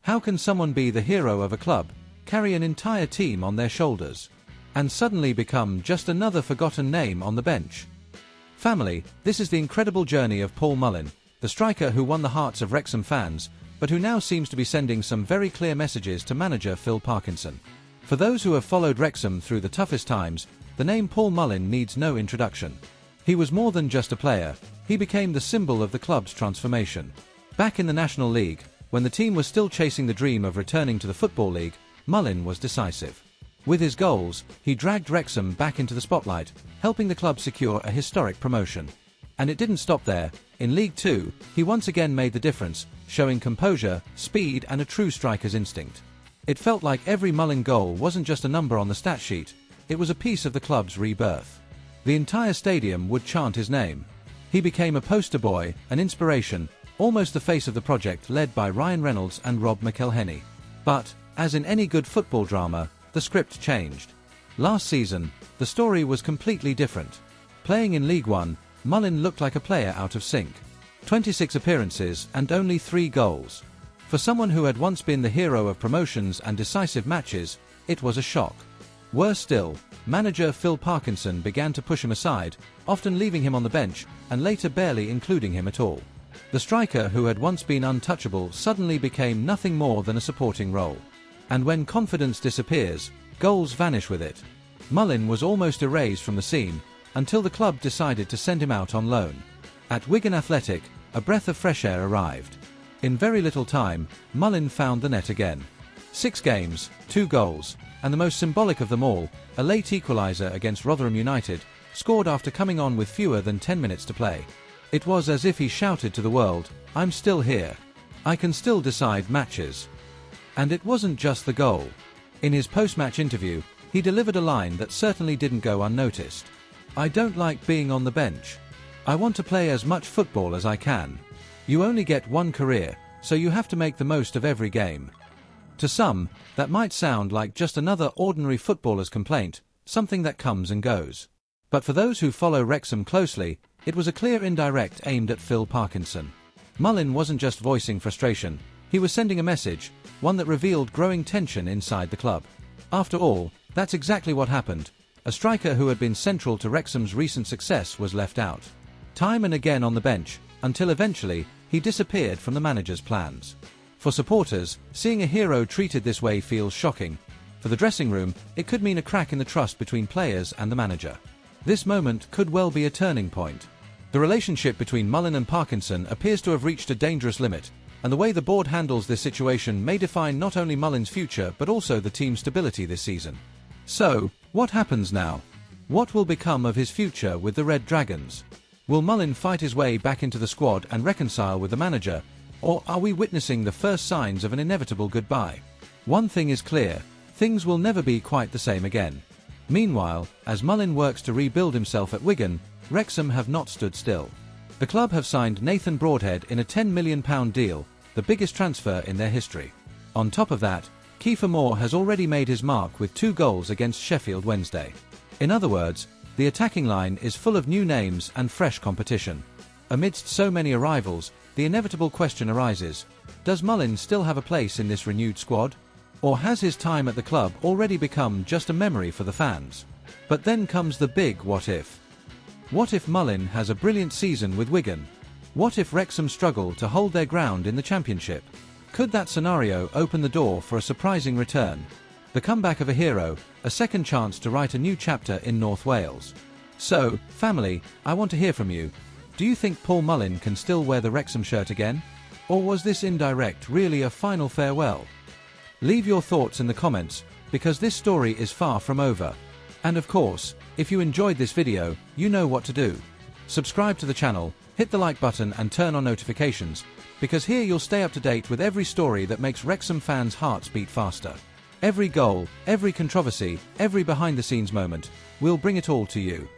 How can someone be the hero of a club, carry an entire team on their shoulders, and suddenly become just another forgotten name on the bench? Family, this is the incredible journey of Paul Mullin, the striker who won the hearts of Wrexham fans, but who now seems to be sending some very clear messages to manager Phil Parkinson. For those who have followed Wrexham through the toughest times, the name Paul Mullin needs no introduction. He was more than just a player, he became the symbol of the club's transformation. Back in the National League, when the team was still chasing the dream of returning to the Football League, Mullin was decisive. With his goals, he dragged Wrexham back into the spotlight, helping the club secure a historic promotion. And it didn't stop there. In League Two, he once again made the difference, showing composure, speed and a true striker's instinct. It felt like every Mullin goal wasn't just a number on the stat sheet, it was a piece of the club's rebirth. The entire stadium would chant his name. He became a poster boy, an inspiration, almost the face of the project led by Reynolds and McElhenney. But, as in any good football drama, the script changed. Last season, the story was completely different. Playing in League One, Mullin looked like a player out of sync. 26 appearances and only 3 goals. For someone who had once been the hero of promotions and decisive matches, it was a shock. Worse still, manager Phil Parkinson began to push him aside, often leaving him on the bench, and later barely including him at all. The striker who had once been untouchable suddenly became nothing more than a supporting role. And when confidence disappears, goals vanish with it. Mullin was almost erased from the scene, until the club decided to send him out on loan. At Wigan Athletic, a breath of fresh air arrived. In very little time, Mullin found the net again. 6 games, 2 goals, and the most symbolic of them all, a late equaliser against Rotherham United, scored after coming on with fewer than 10 minutes to play. It was as if he shouted to the world, "I'm still here. I can still decide matches." And it wasn't just the goal. In his post-match interview, he delivered a line that certainly didn't go unnoticed. "I don't like being on the bench. I want to play as much football as I can. You only get one career, so you have to make the most of every game." To some, that might sound like just another ordinary footballer's complaint, something that comes and goes. But for those who follow Wrexham closely, it was a clear indirect aimed at Phil Parkinson. Mullin wasn't just voicing frustration, he was sending a message, one that revealed growing tension inside the club. After all, that's exactly what happened. A striker who had been central to Wrexham's recent success was left out. Time and again on the bench, until eventually, he disappeared from the manager's plans. For supporters, seeing a hero treated this way feels shocking. For the dressing room, it could mean a crack in the trust between players and the manager. This moment could well be a turning point. The relationship between Mullin and Parkinson appears to have reached a dangerous limit, and the way the board handles this situation may define not only Mullin's future but also the team's stability this season. So, what happens now? What will become of his future with the Red Dragons? Will Mullin fight his way back into the squad and reconcile with the manager, or are we witnessing the first signs of an inevitable goodbye? One thing is clear, things will never be quite the same again. Meanwhile, as Mullin works to rebuild himself at Wigan, Wrexham have not stood still. The club have signed Nathan Broadhead in a £10 million deal, the biggest transfer in their history. On top of that, Kiefer Moore has already made his mark with 2 goals against Sheffield Wednesday. In other words, the attacking line is full of new names and fresh competition. Amidst so many arrivals, the inevitable question arises, does Mullin still have a place in this renewed squad? Or has his time at the club already become just a memory for the fans? But then comes the big what if. What if Mullin has a brilliant season with Wigan? What if Wrexham struggle to hold their ground in the Championship? Could that scenario open the door for a surprising return? The comeback of a hero, a second chance to write a new chapter in North Wales. So, family, I want to hear from you. Do you think Paul Mullin can still wear the Wrexham shirt again? Or was this indirect really a final farewell? Leave your thoughts in the comments, because this story is far from over. And of course, if you enjoyed this video, you know what to do. Subscribe to the channel, hit the like button and turn on notifications, because here you'll stay up to date with every story that makes Wrexham fans' hearts beat faster. Every goal, every controversy, every behind-the-scenes moment, we'll bring it all to you.